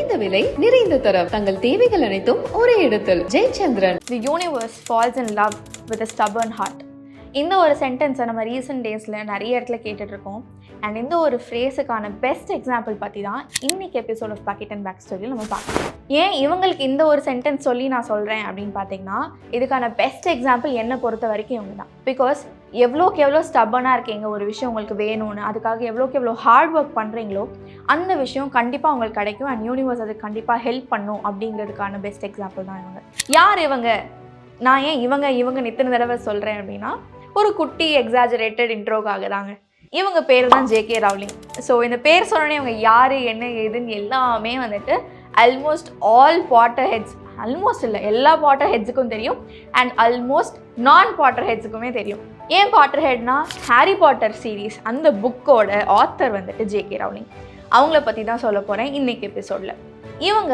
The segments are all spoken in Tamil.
குறைந்த விலை நிறைந்த தரம் தங்கள் தேவைகள் அனைத்தும் ஒரே இடத்தில். Jayachandran. The universe falls in love with a stubborn heart. இந்த ஒரு சென்டென்ஸை நம்ம ரீசெண்ட் டேஸில் நிறைய இடத்துல கேட்டுட்ருக்கோம். அண்ட் இந்த ஒரு ஃப்ரேஸுக்கான பெஸ்ட் எக்ஸாம்பிள் பற்றி தான் இன்னைக்கு episode of bucket and back ஸ்டோரியில் நம்ம பார்க்கலாம். ஏன் இவங்களுக்கு இந்த ஒரு சென்டென்ஸ் சொல்லி நான் சொல்கிறேன் அப்படின்னு பார்த்தீங்கன்னா, இதுக்கான பெஸ்ட் எக்ஸாம்பிள் என்னை பொறுத்த வரைக்கும் இவங்க தான். பிகாஸ் எவ்வளோக்கு எவ்வளோ ஸ்டப்பனாக இருக்கீங்க ஒரு விஷயம் உங்களுக்கு வேணும்னு, அதுக்காக எவ்வளோக்கு எவ்வளோ ஹார்ட் ஒர்க் பண்ணுறீங்களோ அந்த விஷயம் கண்டிப்பாக உங்களுக்கு கிடைக்கும். அண்ட் யூனிவர்ஸ் அதுக்கு கண்டிப்பாக ஹெல்ப் பண்ணும் அப்படிங்கிறதுக்கான பெஸ்ட் எக்ஸாம்பிள் தான் இவங்க. யார் இவங்க? நான் ஏன் இவங்க இத்தனை தடவை சொல்கிறேன் அப்படின்னா, ஒரு குட்டி எக்ஸாஜரேட்டட் இன்ட்ரோக்காக தாங்க. இவங்க பேர் தான் ஜேகே ரவுலிங். ஸோ இந்த பேர் சொன்னோடனே இவங்க யார் என்ன ஏதுன்னு எல்லாமே வந்துட்டு almost all potter heads, almost இல்லை எல்லா பாட்டர் ஹெட்ஸுக்கும் தெரியும். அண்ட் ஆல்மோஸ்ட் நான் பாட்டர் ஹெட்ஸுக்குமே தெரியும். ஏன் பாட்டர் ஹெட்னா, ஹாரி பாட்டர் சீரீஸ் அந்த புக்கோட ஆத்தர் வந்துட்டு ஜேகே ரவுலிங். அவங்கள பற்றி தான் சொல்ல போகிறேன் இன்னைக்கு எபிசோடில். இவங்க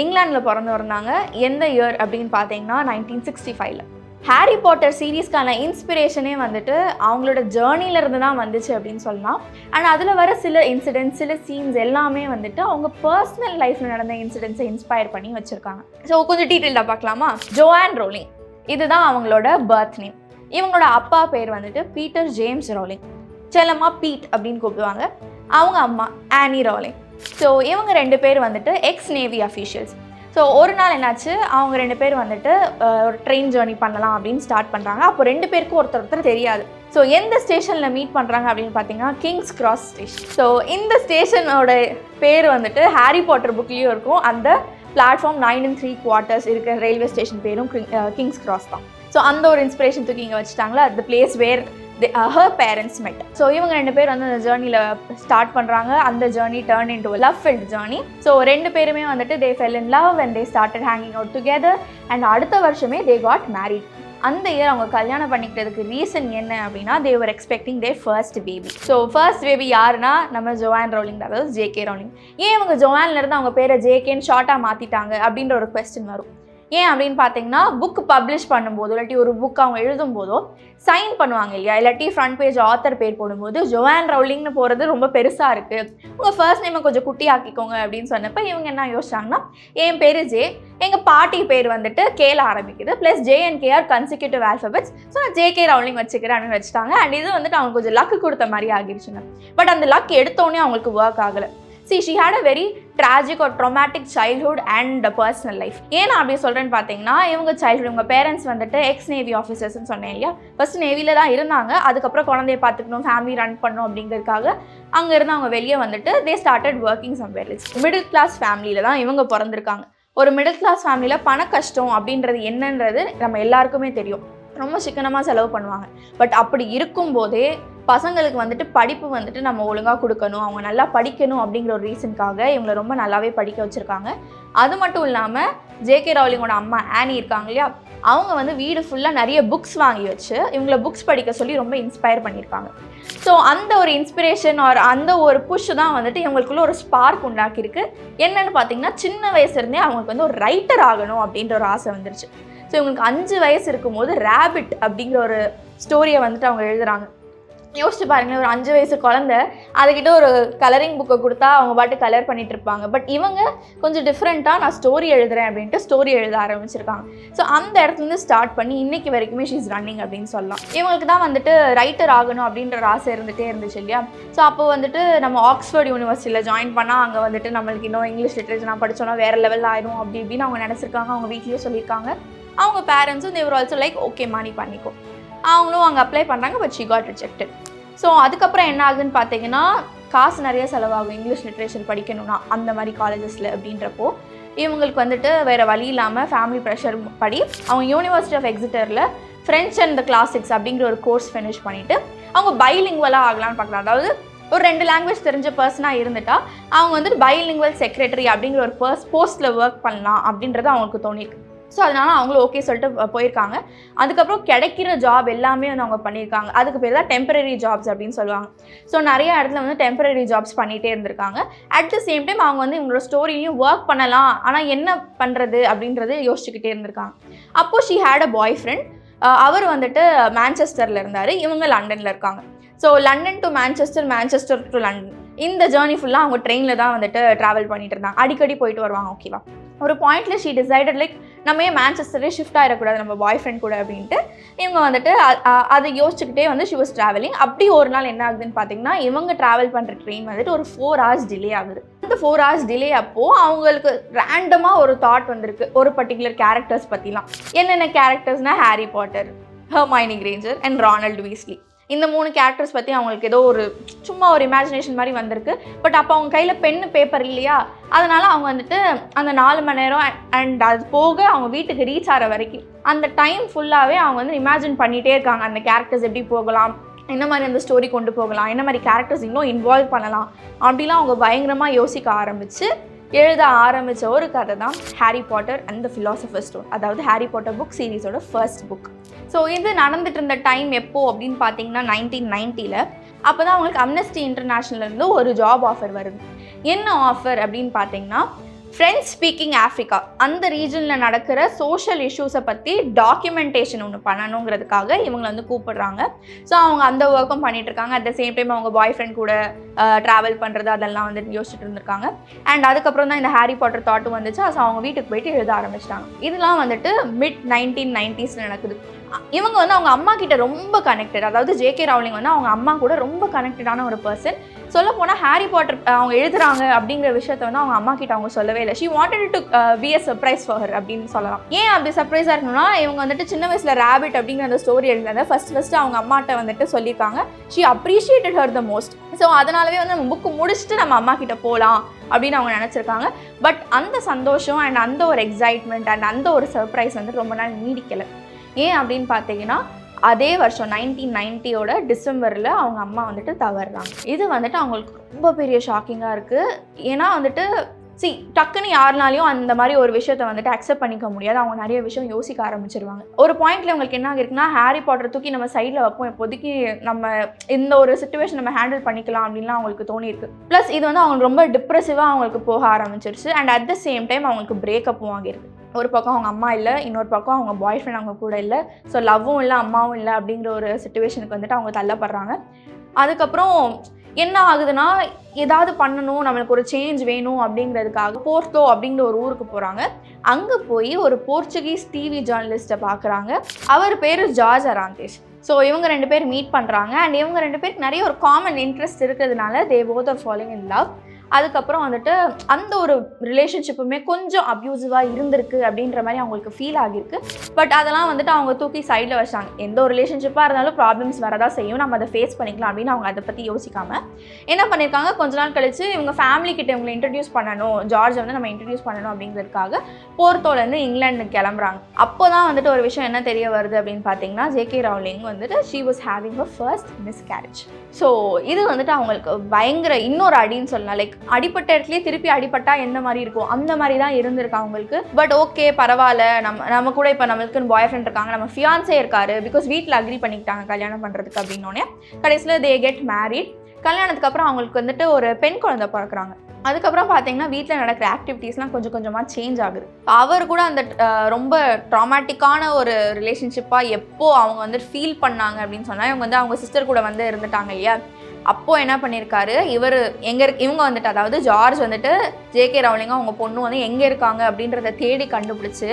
இங்கிலாண்டில் பிறந்து வந்தாங்க. எந்த இயர் அப்படின்னு பார்த்தீங்கன்னா 1965. ஹாரி பாட்டர் சீரீஸ்க்கான இன்ஸ்பிரேஷனே வந்துட்டு அவங்களோட ஜேர்னிலேருந்து தான் வந்துச்சு அப்படின்னு சொல்லலாம். அண்ட் அதில் வர சில இன்சிடென்ட்ஸ், சில சீன்ஸ் எல்லாமே வந்துட்டு அவங்க பர்சனல் லைஃப்பில் நடந்த இன்சிடென்ட்ஸை இன்ஸ்பயர் பண்ணி வச்சுருக்காங்க. ஸோ கொஞ்சம் டீட்டெயில்டாக பார்க்கலாமா? ஜோஆன் ரோலிங், இதுதான் அவங்களோட பர்த் நேம். இவங்களோட அப்பா பேர் வந்துட்டு பீட்டர் ஜேம்ஸ் ரோலிங், செல்லம்மா பீட் அப்படின்னு கூப்பிடுவாங்க. அவங்க அம்மா ஆனி ரோலிங். ஸோ இவங்க ரெண்டு பேர் வந்துட்டு எக்ஸ் நேவி அஃபீஷியல்ஸ். ஸோ ஒரு நாள் என்னாச்சு, அவங்க ரெண்டு பேர் வந்துட்டு ஒரு ட்ரெயின் ஜேர்னி பண்ணலாம் அப்படின்னு ஸ்டார்ட் பண்ணுறாங்க. அப்போ ரெண்டு பேருக்கும் ஒருத்தர் தெரியாது. ஸோ எந்த ஸ்டேஷனில் மீட் பண்ணுறாங்க அப்படின்னு பார்த்தீங்கன்னா கிங்ஸ் கிராஸ் ஸ்டேஷன். ஸோ இந்த ஸ்டேஷனோட பேர் வந்துட்டு ஹாரி பாட்டர் புக்லேயும் இருக்கும். அந்த பிளாட்ஃபார்ம் 9 3/4 இருக்கிற ரயில்வே ஸ்டேஷன் பேரும் கிங்ஸ் கிராஸ் தான். ஸோ அந்த ஒரு இன்ஸ்பிரேஷன் தூக்கி இங்கே வச்சுட்டாங்களா, the place where her parents met. So இவங்க ரெண்டு பேர் வந்து அந்த ஜேர்னியில் ஸ்டார்ட் பண்ணுறாங்க. அந்த journey turn into love filled journey. So ரெண்டு பேருமே வந்துட்டு they fell in love and they started hanging out together. And அடுத்த வருஷமே they got married. அந்த இயர் அவங்க கல்யாணம் பண்ணிக்கிறதுக்கு ரீசன் என்ன அப்படின்னா, they were expecting their first baby. So first baby யாருன்னா நம்ம ஜோஆன் ரவுலிங், அதாவது ஜேகே ரவுலிங். ஏன் இவங்க ஜோஆன்லேருந்து அவங்க பேரை ஜேகேன்னு ஷார்ட்டாக மாற்றிட்டாங்க அப்படின்ற ஒரு கொஸ்டின் வரும். ஏன் அப்படின்னு பார்த்தீங்கன்னா, புக் பப்ளிஷ் பண்ணும்போதோ இல்லாட்டி ஒரு புக் அவங்க எழுதும் போதோ சைன் பண்ணுவாங்க இல்லையா, இல்லாட்டி ஃப்ரண்ட் பேஜ் ஆத்தர் பேர் போடும்போது ஜோஆன் ரவுலிங்னு போகிறது ரொம்ப பெருசாக இருக்குது, உங்கள் ஃபர்ஸ்ட் நேமை கொஞ்சம் குட்டி ஆக்கிக்கோங்க அப்படின்னு சொன்னப்போ இவங்க என்ன யோசிச்சாங்கன்னா, என் பேர் ஜே, எங்கள் பாட்டி பேர் வந்துட்டு கேல ஆரம்பிக்குது, plus J and K are consecutive alphabets, so நான் ஜேகே ரவுலிங் வச்சுக்கிறேன் அப்படின்னு வச்சுட்டாங்க. அண்ட் இது வந்துட்டு அவங்க கொஞ்சம் லக்கு கொடுத்த மாதிரி ஆகிடுச்சுங்க. பட் அந்த லக் எடுத்தோடனே அவங்களுக்கு ஒர்க் ஆகலை. See, she had a very tragic or traumatic childhood and personal life. ஏன்னா அப்படி சொல்கிறேன்னு பார்த்தீங்கன்னா, இவங்க சைல்ட்ஹுட், இவங்க பேரண்ட்ஸ் வந்துட்டு எக்ஸ் நேவி ஆஃபீஸர்ஸ்ன்னு சொன்னேன் இல்லையா, ஃபர்ஸ்ட் நேவியில் தான் இருந்தாங்க. அதுக்கப்புறம் குழந்தைய பார்த்துக்கணும், ஃபேமிலி ரன் பண்ணணும் அப்படிங்கிறதுக்காக அங்கேருந்து அவங்க வெளியே வந்துட்டு they started working somewhere else. Middle class ஃபேமிலியில் தான் இவங்க பிறந்திருக்காங்க. ஒரு மிடில் கிளாஸ் ஃபேமிலியில் பண கஷ்டம் அப்படின்றது என்னன்றது நம்ம எல்லாருக்குமே தெரியும். ரொம்ப சிக்கனமாக செலவு பண்ணுவாங்க. பட் அப்படி இருக்கும்போதே பசங்களுக்கு வந்துட்டு படிப்பு வந்துட்டு நம்ம ஒழுங்காக கொடுக்கணும், அவங்க நல்லா படிக்கணும் அப்படிங்கிற ஒரு ரீசனுக்காக இவங்களை ரொம்ப நல்லாவே படிக்க வச்சுருக்காங்க. அது மட்டும் இல்லாமல் ஜேகே ரவுலிங்கோட அம்மா ஆனி இருக்காங்க இல்லையா, அவங்க வந்து வீடு ஃபுல்லாக நிறைய புக்ஸ் வாங்கி வச்சு இவங்களை புக்ஸ் படிக்க சொல்லி ரொம்ப இன்ஸ்பயர் பண்ணியிருக்காங்க. ஸோ அந்த ஒரு இன்ஸ்பிரேஷன் ஒரு அந்த ஒரு புஷ் தான் வந்துட்டு இவங்களுக்குள்ள ஒரு ஸ்பார்க் உண்டாக்கியிருக்கு. என்னென்னு பார்த்தீங்கன்னா, சின்ன வயசுலேருந்தே அவங்களுக்கு வந்து ஒரு ரைட்டர் ஆகணும் அப்படின்ற ஒரு ஆசை வந்துருச்சு. ஸோ இவங்களுக்கு 5 வயசு இருக்கும்போது ரேபிட் அப்படிங்கிற ஒரு ஸ்டோரியை வந்துட்டு அவங்க எழுதுகிறாங்க. யோசிச்சு பாருங்களேன், ஒரு 5 வயசு குழந்தை அதுக்கிட்ட ஒரு கலரிங் புக்கை கொடுத்தா அவங்க பாட்டு கலர் பண்ணிட்டு இருப்பாங்க. பட் இவங்க கொஞ்சம் டிஃப்ரெண்ட்டாக நான் ஸ்டோரி எழுதுறேன் அப்படின்ட்டு ஸ்டோரி எழுத ஆரம்பிச்சிருக்காங்க. ஸோ அந்த இடத்துலேருந்து ஸ்டார்ட் பண்ணி இன்னைக்கு வரைக்குமே ஷீஸ் ரன்னிங் அப்படின்னு சொல்லலாம். இவங்களுக்கு தான் வந்துட்டு ரைட்டர் ஆகணும் அப்படின்ற ஆசை இருந்துகிட்டே இருந்துச்சு இல்லையா. ஸோ அப்போ வந்துட்டு நம்ம ஆக்ஸ்ஃபோர்ட் யூனிவர்சிட்டியில் ஜாயின் பண்ணால் அங்கே வந்துட்டு நம்மளுக்கு இன்னும் இங்கிலீஷ் லிட்ரேச்சர் நான் படித்தோன்னா வேறு லெவலில் ஆயிடும் அப்படி இப்படின்னு அவங்க நினச்சிருக்காங்க. அவங்க வீட்லேயும் சொல்லியிருக்காங்க. அவங்க பேரண்ட்ஸும் தேவர் ஆல்சோ லைக் ஓகேம்மா நீ பண்ணிக்கோ. அவங்களும் அங்கே அப்ளை பண்ணுறாங்க. But she got rejected. So அதுக்கப்புறம் என்ன ஆகுதுன்னு பார்த்தீங்கன்னா, காசு நிறைய செலவாகும் இங்கிலீஷ் லிட்ரேச்சர் படிக்கணும்னா அந்த மாதிரி காலேஜஸில். அப்படின்றப்போ இவங்களுக்கு வந்துட்டு வேறு வழி இல்லாமல் ஃபேமிலி ப்ரெஷர் படி அவங்க யூனிவர்சிட்டி ஆஃப் எக்ஸிட்டரில் ஃப்ரெஞ்ச் அண்ட் த கிளாசிக்ஸ் அப்படிங்கிற ஒரு கோர்ஸ் ஃபினிஷ் பண்ணிவிட்டு அவங்க பைலிங்குவலாக ஆகலான்னு பார்க்கலாம். அதாவது ஒரு 2 லாங்குவேஜ் தெரிஞ்ச பர்சனாக இருந்துட்டா அவங்க வந்துட்டு பைலிங்குவல் செக்ரட்டரி அப்படிங்கிற ஒரு போஸ்ட்டில் ஒர்க் பண்ணலாம் அப்படின்றது அவங்களுக்கு தோணியிருக்கு. ஸோ அதனால் அவங்களும் ஓகே சொல்லிட்டு போயிருக்காங்க. அதுக்கப்புறம் கிடைக்கிற ஜாப் எல்லாமே வந்து அவங்க பண்ணியிருக்காங்க. அதுக்கு பேர் தான் டெம்பரரி ஜாப்ஸ் அப்படின்னு சொல்லுவாங்க. ஸோ நிறைய இடத்துல வந்து டெம்பரரி ஜாப்ஸ் பண்ணிகிட்டே இருந்திருக்காங்க. அட் த சேம் டைம் அவங்க வந்து இவங்களோட ஸ்டோரிலையும் ஒர்க் பண்ணலாம், ஆனால் என்ன பண்ணுறது அப்படின்றது யோசிச்சுக்கிட்டே இருந்திருக்காங்க. அப்போது she had a boyfriend. அவர் வந்துட்டு மான்செஸ்டரில் இருந்தார், இவங்க லண்டனில் இருக்காங்க. So London to Manchester, Manchester to London இந்த ஜேர்னி ஃபுல்லாக அவங்க ட்ரெயினில் தான் வந்துட்டு ட்ராவல் பண்ணிட்டு இருந்தாங்க, அடிக்கடி போயிட்டு வருவாங்க. ஓகேவா, ஒரு பாயிண்ட்ல ஷீ டிசைடட் லைக் நம்ம ஏன் மான்செஸ்டரே ஷிஃப்ட் ஆகிடக்கூடாது நம்ம பாய் ஃப்ரெண்ட் கூட அப்படின்ட்டு இவங்க வந்துட்டு அதை யோசிச்சுக்கிட்டே வந்து ஷி வாஸ் ட்ராவலிங். அப்படி ஒரு நாள் என்ன ஆகுதுன்னு பார்த்தீங்கன்னா, இவங்க ட்ராவல் பண்ணுற ட்ரெயின் வந்துட்டு ஒரு 4 hours டிலே ஆகுது. அந்த 4 hours டிலே அப்போது அவங்களுக்கு ரேண்டமாக ஒரு தாட் வந்திருக்கு ஒரு பர்டிகுலர் கேரக்டர்ஸ் பற்றிலாம். என்னென்ன கேரக்டர்ஸ்னால் Harry Potter, Hermione Granger and Ronald Weasley. இந்த 3 கேரக்டர்ஸ் பற்றி அவங்களுக்கு ஏதோ ஒரு சும்மா ஒரு இமேஜினேஷன் மாதிரி வந்திருக்கு. பட் அப்போ அவங்க கையில் பென்னு பேப்பர் இல்லையா, அதனால் அவங்க வந்துட்டு அந்த 4 மணி நேரம் அண்ட் அது போக அவங்க வீட்டுக்கு ரீச் ஆகிற வரைக்கும் அந்த டைம் ஃபுல்லாகவே அவங்க வந்து இமேஜின் பண்ணிகிட்டே இருக்காங்க. அந்த கேரக்டர்ஸ் எப்படி போகலாம், என்ன மாதிரி அந்த ஸ்டோரி கொண்டு போகலாம், என்ன மாதிரி கேரக்டர்ஸ் இன்னும் இன்வால்வ் பண்ணலாம் அப்படிலாம் அவங்க பயங்கரமாக யோசிக்க ஆரம்பித்து எழுத ஆரம்பித்த ஒரு கதை தான் Harry Potter and the Philosopher's Stone, அதாவது ஹாரி பாட்டர் புக் சீரீஸோட ஃபர்ஸ்ட் புக். ஸோ இது நடந்துட்டு இருந்த டைம் எப்போ அப்படின்னு பார்த்தீங்கன்னா 1990. அப்போ தான் அவங்களுக்கு அம்னஸ்டி இன்டர்நேஷ்னல்லேருந்து ஒரு ஜாப் ஆஃபர் வருது. என்ன ஆஃபர் அப்படின்னு பார்த்தீங்கன்னா, ஃப்ரெஞ்ச் ஸ்பீக்கிங் ஆஃப்ரிக்கா அந்த ரீஜனில் நடக்கிற சோஷியல் இஷ்யூஸை பற்றி டாக்குமெண்டேஷன் ஒன்று பண்ணணுங்கிறதுக்காக இவங்களை வந்து கூப்பிடுறாங்க. ஸோ அவங்க அந்த ஒர்க்கும் பண்ணிகிட்ருக்காங்க. அட் த சேம் டைம் அவங்க பாய் ஃப்ரெண்ட் கூட ட்ராவல் பண்ணுறது அதெல்லாம் வந்துட்டு யோசிச்சுட்டு இருந்திருக்காங்க. அண்ட் அதுக்கப்புறம் தான் இந்த ஹாரி பாட்டர் தாட்டும் வந்துச்சு. ஸோ அவங்க வீட்டுக்கு போயிட்டு எழுத ஆரம்பிச்சிட்டாங்க. இதெல்லாம் வந்துட்டு மிட் 1990s நடக்குது. இவங்க வந்து அவங்க அம்மா கிட்ட ரொம்ப கனெக்டட், அதாவது ஜேகே ராவ்லிங் வந்து அவங்க அம்மா கூட ரொம்ப கனெக்டடான ஒரு பர்சன். சொல்ல போனால் ஹாரி பாட்டர் அவங்க எழுதுறாங்க அப்படிங்கிற விஷயத்த வந்து அவங்க அம்மா கிட்ட அவங்க சொல்லவே இல்லை. She wanted to be a surprise for her அப்படின்னு சொல்லலாம். ஏன் அப்படி சர்ப்ரைஸாக இருக்கணும்னா, இவங்க வந்துட்டு சின்ன வயசுல ரேபிட் அப்படிங்கிற அந்த ஸ்டோரி எழுதுறத ஃபர்ஸ்ட் அவங்க அம்மாட்ட வந்துட்டு சொல்லியிருக்காங்க. She appreciated her the most. So அதனாலவே வந்து நம்ம புக்கு முடிச்சுட்டு நம்ம அம்மா கிட்ட போகலாம் அப்படின்னு அவங்க நினச்சிருக்காங்க. பட் அந்த சந்தோஷம் அண்ட் அந்த ஒரு எக்ஸைட்மெண்ட் அண்ட் அந்த ஒரு சர்ப்ரைஸ் வந்து ரொம்ப நாள் நீடிக்கலை. ஏன் அப்படின்னு பார்த்தீங்கன்னா, அதே வருஷம் 1990 டிசம்பரில் அவங்க அம்மா வந்துட்டு தவறுறாங்க. இது வந்துட்டு அவங்களுக்கு ரொம்ப பெரிய ஷாக்கிங்காக இருக்குது. ஏன்னா வந்துட்டு டக்குன்னு யாருனாலையும் அந்த மாதிரி ஒரு விஷயத்தை வந்துட்டு அக்செப்ட் பண்ணிக்க முடியாது. அவங்க நிறைய விஷயம் யோசிக்க ஆரம்பிச்சிருவாங்க. ஒரு பாயிண்ட்ல உங்களுக்கு என்ன ஆகிருக்குன்னா, ஹாரி பாட்டர் தூக்கி நம்ம சைடில் வைப்போம், இப்போதைக்கு நம்ம இந்த ஒரு சிச்சுவேஷன் நம்ம ஹேண்டில் பண்ணிக்கலாம் அப்படின்லாம் அவங்களுக்கு தோணியிருக்கு. ப்ளஸ் இது வந்து அவங்களுக்கு ரொம்ப டிப்ரெசிவாக அவங்களுக்கு போக ஆரம்பிச்சிருச்சு. And at the same time அவங்களுக்கு பிரேக்கப்பும் ஆகிருக்கு. ஒரு பக்கம் அவங்க அம்மா இல்லை, இன்னொரு பக்கம் அவங்க பாய் ஃப்ரெண்ட் அவங்க கூட இல்லை. ஸோ லவ்வும் இல்லை, அம்மாவும் இல்லை அப்படிங்கிற ஒரு சிச்சுவேஷனுக்கு வந்துட்டு அவங்க தள்ளப்படுறாங்க. அதுக்கப்புறம் என்ன ஆகுதுன்னா, ஏதாவது பண்ணணும், நம்மளுக்கு ஒரு சேஞ்ச் வேணும் அப்படிங்கிறதுக்காக போர்ட்டோ அப்படிங்கிற ஒரு ஊருக்கு போகிறாங்க. அங்கே போய் ஒரு போர்ச்சுகீஸ் டிவி ஜேர்னலிஸ்ட்டை பார்க்குறாங்க. அவர் பேர் ஜார்ஜ் அராந்தேஸ். ஸோ இவங்க 2 பேர் மீட் பண்ணுறாங்க. அண்ட் இவங்க 2 பேருக்கு நிறைய ஒரு காமன் இன்ட்ரெஸ்ட் இருக்கிறதுனால they both are following in love. அதுக்கப்புறம் வந்துட்டு அந்த ஒரு ரிலேஷன்ஷிப்புமே கொஞ்சம் அப்யூசிவாக இருந்திருக்கு அப்படின்ற மாதிரி அவங்களுக்கு ஃபீல் ஆகியிருக்கு. பட் அதெல்லாம் வந்துட்டு அவங்க தூக்கி சைடில் வச்சாங்க. எந்த ஒரு ரிலேஷன்ஷிப்பாக இருந்தாலும் ப்ராப்ளம்ஸ் வரதான் செய்யும், நம்ம அதை ஃபேஸ் பண்ணிக்கலாம் அப்படின்னு அவங்க அதை பற்றி யோசிக்காமல் என்ன பண்ணியிருக்காங்க, கொஞ்ச நாள் கழிச்சு இவங்க ஃபேமிலி கிட்ட இவங்களை இன்ட்ரடியூஸ் பண்ணணும், ஜார்ஜை வந்து நம்ம இன்ட்ரடியூஸ் பண்ணணும் அப்படிங்கிறதுக்காக போர்த்தோலேருந்து இங்கிலாந்துக்கு கிளம்புறாங்க. அப்போ தான் வந்துட்டு ஒரு விஷயம் என்ன தெரிய வருது அப்படின்னு பார்த்தீங்கன்னா, ஜேகே ராவ்லிங் வந்துட்டு she was having a first miscarriage. So இது வந்துட்டு அவங்களுக்கு பயங்கர இன்னொரு அடின்னு சொல்லலாம். லைக் அடிப்பட்ட இடத்துலயே திருப்பி அடிப்பட்டா எந்த மாதிரி இருக்கும் அந்த மாதிரி தான் இருந்திருக்கு அவங்களுக்கு. பட் ஓகே பரவாயில்ல, நம்ம கூட இப்போ நம்மளுக்குன்னு பாய் ஃப்ரெண்ட் இருக்காங்க, நம்ம ஃபியான்ஸே இருக்காரு, பிகாஸ் வீட்டில் அக்ரி பண்ணிக்கிட்டாங்க கல்யாணம் பண்ணுறதுக்கு அப்படின்னோடனே கடைசியில் தே கெட் மேரிட். கல்யாணத்துக்கு அப்புறம் அவங்களுக்கு வந்துட்டு ஒரு பெண் குழந்தை பிறக்கிறாங்க. அதுக்கப்புறம் பார்த்தீங்கன்னா வீட்டில் நடக்கிற ஆக்டிவிட்டீஸ்லாம் கொஞ்சம் கொஞ்சமாக சேஞ்ச் ஆகுது. அவர் கூட அந்த ரொம்ப ட்ராமேட்டிக்கான ஒரு ரிலேஷன்ஷிப்பாக எப்போ அவங்க வந்து ஃபீல் பண்ணாங்க அப்படின்னு சொன்னால், இவங்க வந்து அவங்க சிஸ்டர் கூட வந்து இருந்துட்டாங்க இல்லையா, அப்போது என்ன பண்ணியிருக்காரு, இவங்க வந்துட்டு, அதாவது ஜார்ஜ் வந்துட்டு ஜேகே ராவ்லிங் அவங்க பொண்ணு வந்து எங்கே இருக்காங்க அப்படின்றத தேடி கண்டுபிடிச்சி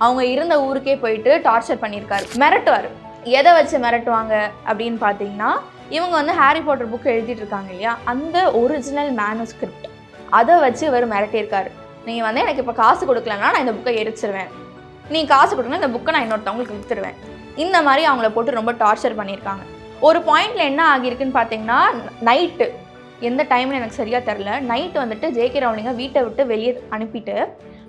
அவங்க இருந்த ஊருக்கே போயிட்டு டார்ச்சர் பண்ணியிருக்காரு, மிரட்டுவார். எதை வச்சு மிரட்டுவாங்க அப்படின்னு பார்த்தீங்கன்னா, இவங்க வந்து ஹாரி பாட்டர் புக் எழுதிட்டு இருக்காங்க இல்லையா, அந்த ஒரிஜினல் மேனுஸ்கிரிப்ட் அதை வச்சு இவர் மிரட்டியிருக்காரு. நீங்கள் வந்து எனக்கு இப்போ காசு கொடுக்கலன்னா நான் இந்த புக்கை எரிச்சிருவேன், நீங்கள் காசு கொடுக்கணும் இந்த புக்கை நான் இன்னொருத்தவங்களுக்கு விற்றுருவேன், இந்த மாதிரி அவங்கள போட்டு ரொம்ப டார்ச்சர் பண்ணியிருக்காங்க. ஒரு பாயிண்டில் என்ன ஆகியிருக்குன்னு பார்த்தீங்கன்னா, நைட்டு எந்த டைம்னு எனக்கு சரியாக தெரில, நைட்டு வந்துட்டு ஜேகே ராவ்லிங்கை வீட்டை விட்டு வெளியே அனுப்பிட்டு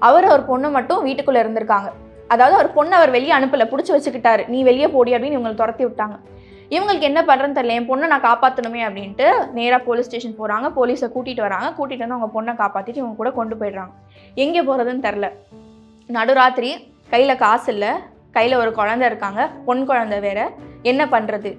அவர் பொண்ணு மட்டும் வீட்டுக்குள்ளே இருந்திருக்காங்க. அதாவது அவர் பொண்ணு அவர் வெளியே அனுப்பலை, பிடிச்சி வச்சுக்கிட்டாரு, நீ வெளியே போடி அப்படின்னு இவங்களை துரத்தி விட்டாங்க. இவங்களுக்கு என்ன பண்ணுறதுன்னு தெரியல, என் பொண்ணை நான் காப்பாற்றணுமே அப்படின்ட்டு நேராக போலீஸ் ஸ்டேஷன் போகிறாங்க. போலீஸை கூட்டிகிட்டு வராங்க. கூட்டிகிட்டு வந்து அவங்க பொண்ணை காப்பாற்றிட்டு இவங்க கூட கொண்டு போயிடுறாங்க. எங்கே போகிறதுன்னு தெரில. நடுராத்திரி, கையில் காசு இல்லை, கையில் ஒரு குழந்தை இருக்காங்க, பொன் குழந்தை வேறு, என்ன பண்ணுறது?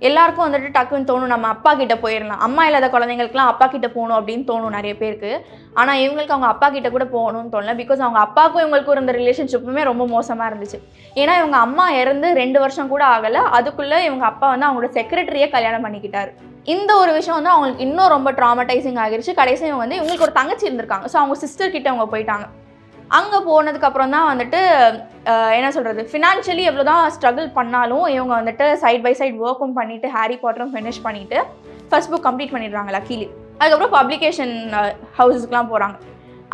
எல்லாருக்கும் வந்துட்டு டக்குன்னு தோணும், நம்ம அப்பா கிட்ட போயிடலாம், அம்மா இல்லாத குழந்தைங்களுக்குலாம் அப்பா கிட்ட போகணும் அப்படின்னு தோணும் நிறைய பேருக்கு. ஆனால் இவங்களுக்கு அவங்க அப்பா கிட்ட கூட போகணும்னு தோணல. பிகாஸ் அவங்க அப்பாவுக்கும் இவங்களுக்கும் இருந்த ரிலேஷன்ஷிப்புமே ரொம்ப மோசமாக இருந்துச்சு. ஏன்னா இவங்க அம்மா இறந்து 2 வருஷம் கூட ஆகலை, அதுக்குள்ளே இவங்க அப்பா வந்து அவங்களோட செக்ரட்டரியே கல்யாணம் பண்ணிக்கிட்டாரு. இந்த ஒரு விஷயம் வந்து அவங்களுக்கு இன்னும் ரொம்ப ட்ராமடைசிங் ஆகிடுச்சு. கடைசி இவங்க வந்து இவங்களுக்கு ஒரு தங்கச்சி இருந்திருக்காங்க. ஸோ அவங்க சிஸ்டர் கிட்ட அவங்க போயிட்டாங்க. அங்கே போனதுக்கப்புறம் தான் வந்துட்டு என்ன சொல்கிறது, ஃபினான்ஷியலி எவ்வளோ தான் ஸ்ட்ரகிள் பண்ணாலும் இவங்க வந்துட்டு சைட் பை சைட் ஒர்க்கும் பண்ணிவிட்டு ஹாரி பாட்டரும் ஃபினிஷ் பண்ணிவிட்டு ஃபர்ஸ்ட் புக் கம்ப்ளீட் பண்ணிடுறாங்க லக்கீலி. அதுக்கப்புறம் பப்ளிகேஷன் ஹவுஸுக்குலாம் போகிறாங்க.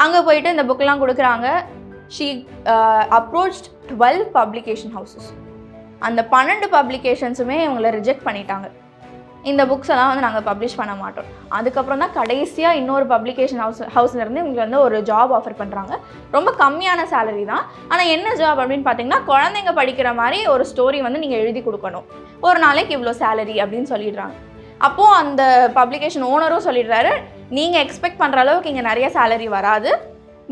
அங்கே போயிட்டு இந்த புக்கெலாம் கொடுக்குறாங்க. She approached 12 publication houses. அந்த 12 பப்ளிகேஷன்ஸுமே இவங்களை ரிஜெக்ட் பண்ணிட்டாங்க. இந்த புக்ஸ் எல்லாம் வந்து நாங்கள் பப்ளிஷ் பண்ண மாட்டோம். அதுக்கப்புறம் தான் கடைசியாக இன்னொரு பப்ளிகேஷன் ஹவுஸ்லேருந்து இவங்களுக்கு வந்து ஒரு ஜாப் ஆஃபர் பண்ணுறாங்க. ரொம்ப கம்மியான சேலரி தான். ஆனால் என்ன ஜாப் அப்படின்னு பார்த்தீங்கன்னா, குழந்தைங்க படிக்கிற மாதிரி ஒரு ஸ்டோரி வந்து நீங்கள் எழுதி கொடுக்கணும், ஒரு நாளைக்கு இவ்வளோ சேலரி அப்படின்னு சொல்லிடுறாங்க. அப்போது அந்த பப்ளிகேஷன் ஓனரும் சொல்லிடுறாரு, நீங்கள் எக்ஸ்பெக்ட் பண்ணுற அளவுக்கு இங்கே நிறைய சேலரி வராது,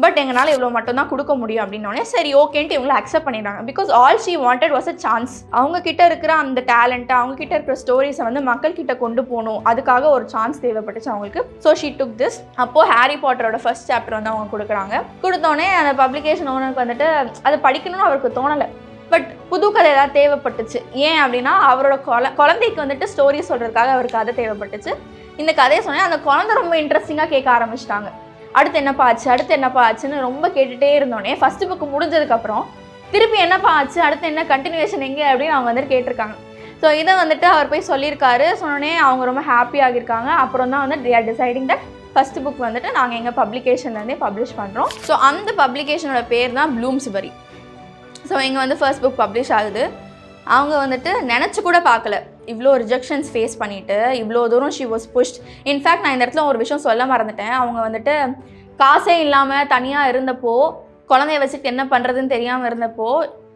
பட் எங்களால் இவ்வளோ மட்டும் தான் கொடுக்க முடியும் அப்படின்னோடனே சரி ஓகேன்ட்டு இவங்களை அக்செப்ட் பண்ணிடுறாங்க. Because all she wanted was a chance. அவங்கக்கிட்ட இருக்கிற அந்த டேலண்ட்டை, அவங்கக்கிட்ட இருக்கிற ஸ்டோரிஸை வந்து மக்கள்கிட்ட கொண்டு போகணும், அதுக்காக ஒரு சான்ஸ் தேவைப்பட்டுச்சு அவங்களுக்கு. So she took this. அப்போது ஹாரி பாட்டரோட ஃபர்ஸ்ட் சாப்டர் வந்து அவங்க கொடுக்குறாங்க. கொடுத்தோடனே அந்த பப்ளிகேஷன் ஓனருக்கு வந்துட்டு அது படிக்கணும்னு அவருக்கு தோணலை. பட் புது கதை ஏதாவது தேவைப்பட்டுச்சு. ஏன் அப்படின்னா அவரோட குழந்தைக்கு வந்துட்டு ஸ்டோரி சொல்கிறதுக்காக அவருக்கு கதை தேவைப்பட்டுச்சு. இந்த கதையை சொன்னேன். அந்த குழந்தை ரொம்ப இன்ட்ரெஸ்டிங்காக கேட்க ஆரம்பிச்சிட்டாங்க. அடுத்து என்னப்பா ஆச்சுன்னு ரொம்ப கேட்டுகிட்டே இருந்தோடனே ஃபர்ஸ்ட் புக்கு முடிஞ்சதுக்கப்புறம் திருப்பி என்னப்பா ஆச்சு, அடுத்து என்ன கண்டினியூஷன் எங்கே அப்படின்னு அவங்க வந்துட்டு கேட்டிருக்காங்க. ஸோ இதை வந்துட்டு அவர் போய் சொல்லியிருக்காரு. சொன்னோடனே அவங்க ரொம்ப ஹாப்பி ஆகியிருக்காங்க. அப்புறம் தான் வந்து they are deciding that first book வந்துட்டு நாங்கள் எங்கள் பப்ளிகேஷன்லேருந்தே பப்ளிஷ் பண்ணுறோம். ஸோ அந்த பப்ளிகேஷனோட பேர் தான் ப்ளூம்ஸ்பரி. ஸோ இங்கே வந்து ஃபர்ஸ்ட் புக் பப்ளிஷ் ஆகுது. அவங்க வந்துட்டு நினச்சி கூட பார்க்கல, இவ்வளோ ரிஜெக்ஷன்ஸ் ஃபேஸ் பண்ணிவிட்டு இவ்வளோ தூரம் ஷி வாஸ் புஷ்ட். இன்ஃபேக்ட் நான் இந்த இடத்துல ஒரு விஷயம் சொல்ல மறந்துட்டேன். அவங்க வந்துட்டு காசே இல்லாமல் தனியாக இருந்தப்போ, குழந்தைய வச்சுட்டு என்ன பண்ணுறதுன்னு தெரியாமல் இருந்தப்போ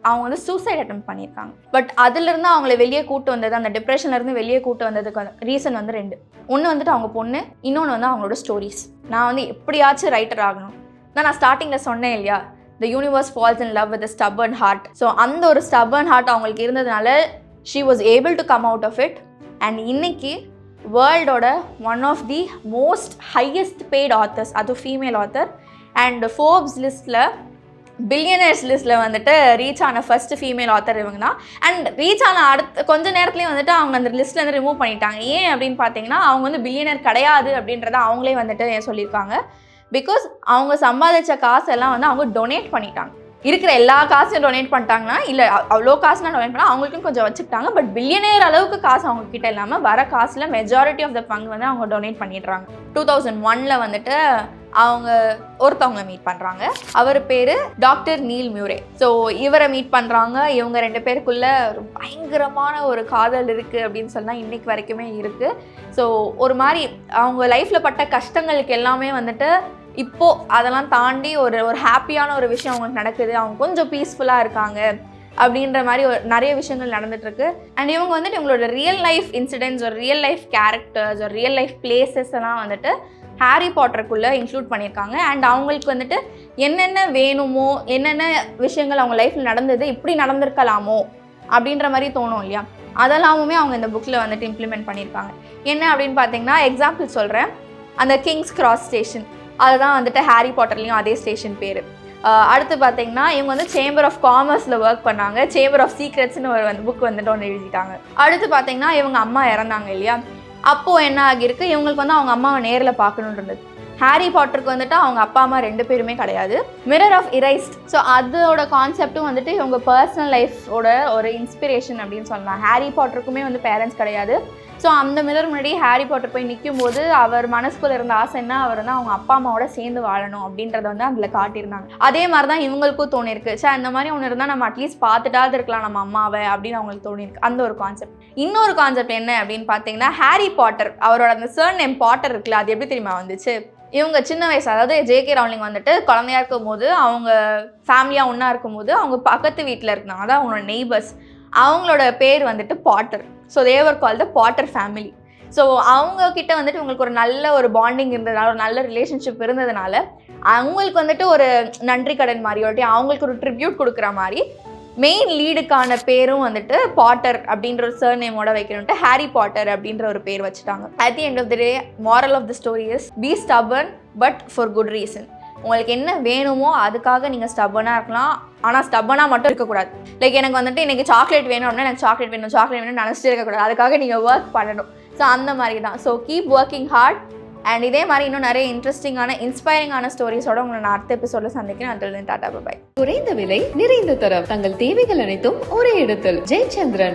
அவங்க வந்து சூசைட் அட்டெம்ப்ட் பண்ணியிருக்காங்க. பட் அதுலேருந்து அவங்கள வெளியே கூட்டு வந்தது, அந்த டிப்ரெஷன்லேருந்து வெளியே கூட்டு வந்ததுக்கு ரீசன் வந்து 2. ஒன்று வந்துட்டு அவங்க பொண்ணு, இன்னொன்று வந்து அவங்களோட ஸ்டோரிஸ். நான் வந்து எப்படியாச்சும் ரைட்டர் ஆகணும். நான் ஸ்டார்டிங்கில் சொன்னேன் இல்லையா, the universe falls in love with a stubborn heart. So அந்த ஒரு stubborn heart அவங்களுக்கு இருந்ததுனால she was able to come out of it. and இன்னைக்கு வேர்ல்டோட one of the most highest paid authors, அது ஃபீமேல் ஆத்தர். அண்ட் ஃபோர்ப்ஸ் லிஸ்ட்டில் பில்லியனர்ஸ் லிஸ்ட்டில் வந்துட்டு ரீச் ஆன ஃபர்ஸ்ட் ஃபீமேல் ஆத்தர் இவங்க தான். அண்ட் ரீச் ஆன அடுத்த கொஞ்ச நேரத்துலேயே வந்துட்டு அவங்க அந்த லிஸ்ட்லேருந்து ரிமூவ் பண்ணிட்டாங்க. ஏன் அப்படின்னு பார்த்தீங்கன்னா, அவங்க வந்து பில்லியனர் கிடையாது அப்படின்றத அவங்களே வந்துட்டு சொல்லியிருக்காங்க. பிகாஸ் அவங்க சம்பாதிச்ச காசெல்லாம் வந்து அவங்க டொனேட் பண்ணிட்டாங்க. இருக்கிற எல்லா காசையும் டொனேட் பண்ணிட்டாங்கன்னா, இல்லை அவ்வளோ காசுனா டொனேட் பண்ணால் அவங்களுக்கும் கொஞ்சம் வச்சுக்கிட்டாங்க. பட் பில்லியனர் அளவுக்கு காசு அவங்க கிட்ட இல்லாமல் வர காசில் மெஜாரிட்டி ஆஃப் த பங்கு வந்து அவங்க டொனேட் பண்ணிடுறாங்க. 2001 வந்துட்டு அவங்க ஒருத்தவங்களை மீட் பண்ணுறாங்க. அவர் பேர் டாக்டர் நீல் மியூரே. ஸோ இவரை மீட் பண்ணுறாங்க. இவங்க 2 பேருக்குள்ள ஒரு பயங்கரமான ஒரு காதல் இருக்குது அப்படின்னு சொன்னால் இன்றைக்கு வரைக்குமே இருக்குது. ஸோ ஒரு மாதிரி அவங்க லைஃப்பில் பட்ட கஷ்டங்களுக்கு எல்லாமே வந்துட்டு இப்போது அதெல்லாம் தாண்டி ஒரு ஹாப்பியான ஒரு விஷயம் அவங்களுக்கு நடக்குது. அவங்க கொஞ்சம் பீஸ்ஃபுல்லாக இருக்காங்க அப்படின்ற மாதிரி நிறைய விஷயங்கள் நடந்துகிட்ருக்கு. அண்ட் இவங்க வந்துட்டு இவங்களோட ரியல் லைஃப் இன்சிடென்ட்ஸ், ஒரு ரியல் லைஃப் கேரக்டர்ஸ், ஒரு ரியல் லைஃப் பிளேசஸ் எல்லாம் வந்துட்டு ஹாரி பாட்டருக்குள்ளே இன்க்ளூட் பண்ணியிருக்காங்க. அண்ட் அவங்களுக்கு வந்துட்டு என்னென்ன வேணுமோ, என்னென்ன விஷயங்கள் அவங்க லைஃப்பில் நடந்தது, இப்படி நடந்திருக்கலாமோ அப்படின்ற மாதிரி தோணும் இல்லையா, அதெல்லாமுமே அவங்க இந்த புக்கில் வந்துட்டு இம்ப்ளிமெண்ட் பண்ணியிருக்காங்க. என்ன அப்படின்னு பார்த்தீங்கன்னா, எக்ஸாம்பிள் சொல்கிறேன். அந்த கிங்ஸ் கிராஸ் ஸ்டேஷன், அதுதான் வந்துட்டு ஹாரி பாட்டர்லேயும் அதே ஸ்டேஷன் பேர். அடுத்து பார்த்தீங்கன்னா, இவங்க வந்து சேம்பர் ஆஃப் காமர்ஸில் ஒர்க் பண்ணாங்க. சேம்பர் ஆஃப் சீக்ரெட்ஸ்னு ஒரு புக் வந்துட்டு ஒன்று எழுதிட்டாங்க. அடுத்து பார்த்தீங்கன்னா, இவங்க அம்மா இறந்தாங்க இல்லையா, அப்போது என்ன ஆகியிருக்கு, இவங்களுக்கு வந்து அவங்க அம்மாவை நேரில் பார்க்கணுன்னு இருந்தது. ஹாரி பாட்டருக்கு வந்துட்டு அவங்க அப்பா அம்மா 2 பேருமே கிடையாது. Mirror of இரைஸ்ட். ஸோ அதோட கான்செப்டும் வந்துட்டு இவங்க பர்சனல் லைஃபோட ஒரு இன்ஸ்பிரேஷன் அப்படின்னு சொல்லலாம். ஹாரி பாட்டருக்குமே வந்து பேரண்ட்ஸ் கிடையாது. ஸோ அந்த மிரர் முன்னாடி ஹாரி பாட்டர் போய் நிற்கும் போது அவர் மனசுக்குள்ள இருந்த ஆசை என்ன, அவர் வந்து அவங்க அப்பா அம்மாவோட சேர்ந்து வாழணும் அப்படின்றத வந்து அதில் காட்டியிருந்தாங்க. அதே மாதிரி தான் இவங்களுக்கும் தோணிருக்கு. சார் இந்த மாதிரி ஒன்று இருந்தால் நம்ம அட்லீஸ்ட் பார்த்துட்டாவது இருக்கலாம் நம்ம அம்மாவை அப்படின்னு அவங்களுக்கு தோணிருக்கு. அந்த ஒரு கான்செப்ட். இன்னொரு கான்செப்ட் என்ன அப்படின்னு பார்த்தீங்கன்னா, ஹாரி பாட்டர் அவரோட அந்த சர் நேம் பாட்டர் இருக்குல்ல, அது எப்படி தெரியுமா வந்துச்சு? இவங்க சின்ன வயசு, அதாவது ஜேகே ரவுலிங் வந்துட்டு குழந்தையா இருக்கும் போது, அவங்க ஃபேமிலியாக ஒன்றா இருக்கும்போது அவங்க பக்கத்து வீட்டில் இருந்தாங்க, அதான் அவங்களோட நெய்பர்ஸ். அவங்களோட பேர் வந்துட்டு Potter. So they call the Potter family. So அவங்கக்கிட்ட வந்துட்டு உங்களுக்கு ஒரு நல்ல ஒரு பாண்டிங் இருந்ததுனால, ஒரு நல்ல ரிலேஷன்ஷிப் இருந்ததுனால அவங்களுக்கு வந்துட்டு ஒரு நன்றி கடன் மாதிரி, அவங்களுக்கு ஒரு ட்ரிபியூட் கொடுக்குற மாதிரி மெயின் லீடுக்கான பேரும் வந்துட்டு பாட்டர் அப்படின்ற ஒரு சர் நேமோட வைக்கணும்ட்டு ஹாரி பாட்டர் அப்படின்ற ஒரு பேர் வச்சுட்டாங்க. At the end of the day, moral of the story is be stubborn but for good reason. உங்களுக்கு என்ன வேணுமோ அதுக்காக நீங்கள் ஸ்டபனாக இருக்கலாம், ஆனால் ஸ்டபனாக மட்டும் இருக்கக்கூடாது. லைக் எனக்கு வந்துட்டு எனக்கு சாக்லேட் வேணும் அப்படின்னா எனக்கு சாக்லேட் வேணும்னு நினச்சிட்டு இருக்கக்கூடாது. அதுக்காக நீங்கள் ஒர்க் பண்ணணும். ஸோ அந்த மாதிரி தான். So keep working hard. And இதே மாதிரி இன்னும் நிறைய இன்ட்ரெஸ்டிங்கான இன்ஸ்பைரிங்கான ஸ்டோரிஸோட உங்களை நான் அடுத்த எபிசோடில் சந்திக்கிறேன். until then tata bye. குறைந்த விலை நிறைந்த தரம் தங்கள் தேவைகள் அனைத்தும் ஒரே இடத்தில் ஜெயச்சந்திரன்.